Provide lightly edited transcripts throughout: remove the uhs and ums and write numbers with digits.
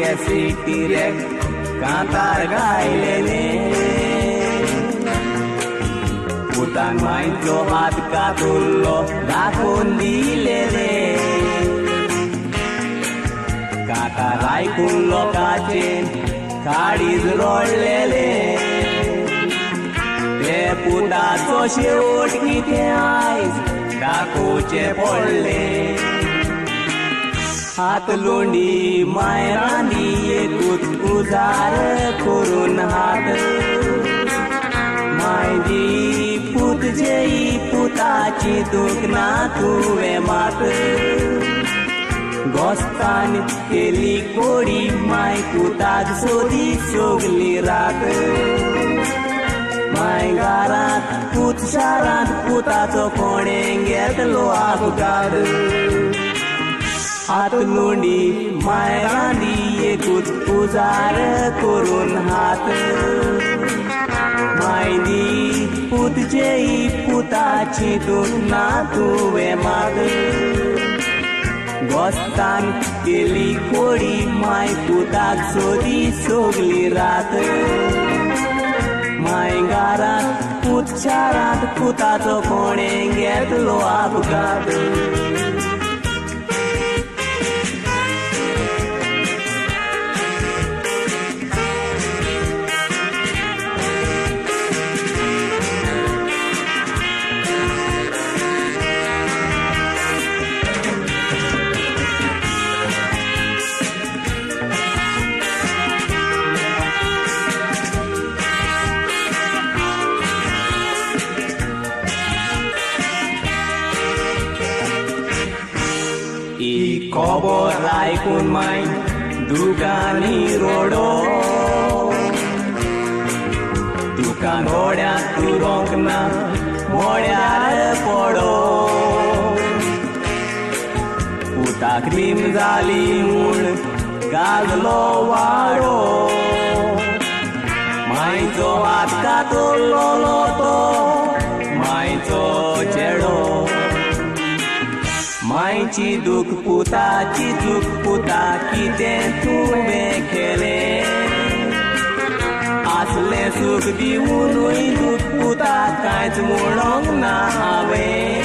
कॅसेटीर कांतार गायलेले पुतान मायचो हात कातुल्लो दाखोवन दिलेले कांतार आयकून लोकांचे काळीज रोडलेले ते पुताचो शेवट कितें आयज दाखोवचे पडले हात लोंडी मायरांनी एकूच उजार करून हात मायजी पूत जेई पुताची दुखना तुवें मात गोस्तान केली कोडी माय पुताक सोदी सोगली रात माय घरांत पूत शारांत पुताचो कोणें घेतलो अपघात हात लोंडी मायरांनी एकूच उजार करून हात मायदी पूत जेई पुताची दुखना तुवें माग गोस्तान केली कोडी माय पुताक सोदी सोगली रात माय घरांत पूत शारांत पुताचो कोणें घेतलो अपघात खबर आयकून माय दुकानी रोडो दुकान रोड्याक तुरोंक ना मोड्यार पडो पुताक रीम जाली म्हूण गाजलो वाडो मायचो हात कातरलो तो मायचो चेडो मायची दूख पुताची दूख पुता कितें तुवें केलें आसलें सूख दिवूनूय दूख पुता कांयच म्हणोंक ना हांवें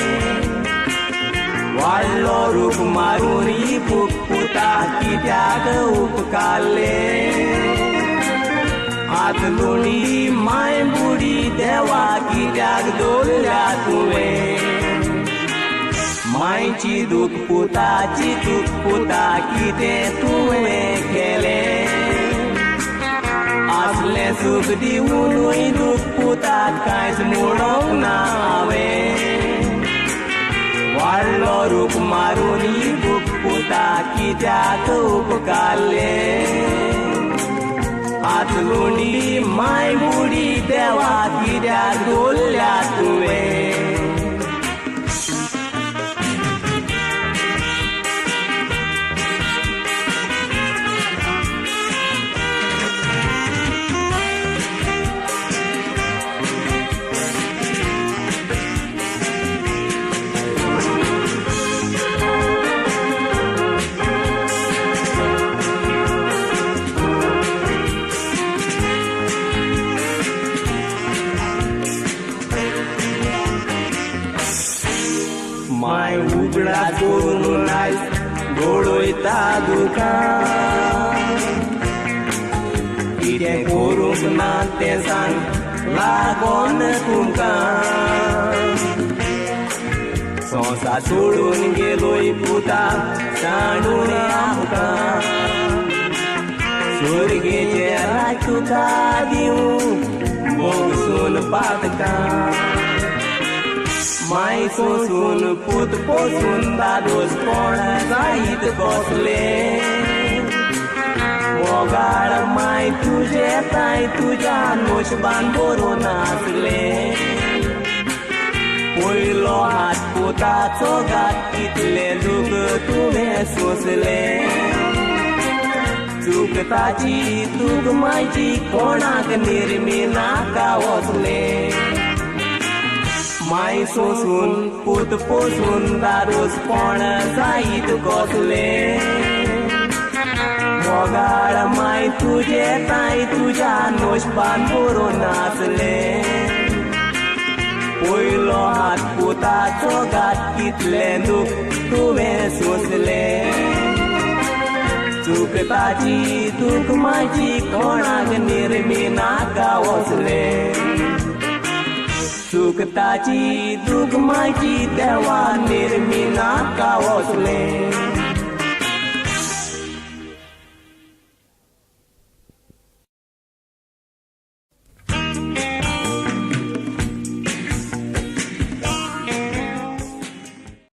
वाडलो रूख मारून ही भूक पुता कित्याक उपकारले हात लोंडी माय बुडी देवा कित्याक दवरल्या तुवें मायची दूख पुताची दूख पुता कितें तुवें केलें आसलें सूख दिवूनूय दूख पुता कांयच म्हणोंक ना हांवें वाडलो रूख मारून ही दूख पुता कित्याक उपकारले हात लोंडी माय बुडी देवा कित्याक दवरल्या तुवें माय उगडा करून आयज घोडयता दुकान कितें करूंक ना तें सांग लागोन तुमकां संवसार सोडून गेलोय पुता सांडून आमकां स्वर्गेचे राज तुका दिवं मोगसून पातकां माय सोसून पूत पोसून दादोस कोण जायत बसले मोगाळ माय तुजे ताय तुज्या नोशबान बरोवन आसले पयलो हात पुताचो घात कितले दूख तुवें सोंसले चूक ताची दूख मायची कोणाक निर्मी नाका वचले माय सोसून पूत पोसून दारोस कोण जायत कसले मोगाळ माय तुझे ताई तुझ्या नोशपान बरोवन नाचले पयलो हात पुताचो घात कितले दूख तुवें सोंसले चुकताची दूख माझी कोणाक निर्मी नाका वचले चुकताची दूख माझी देवा निर्मी नाका वचले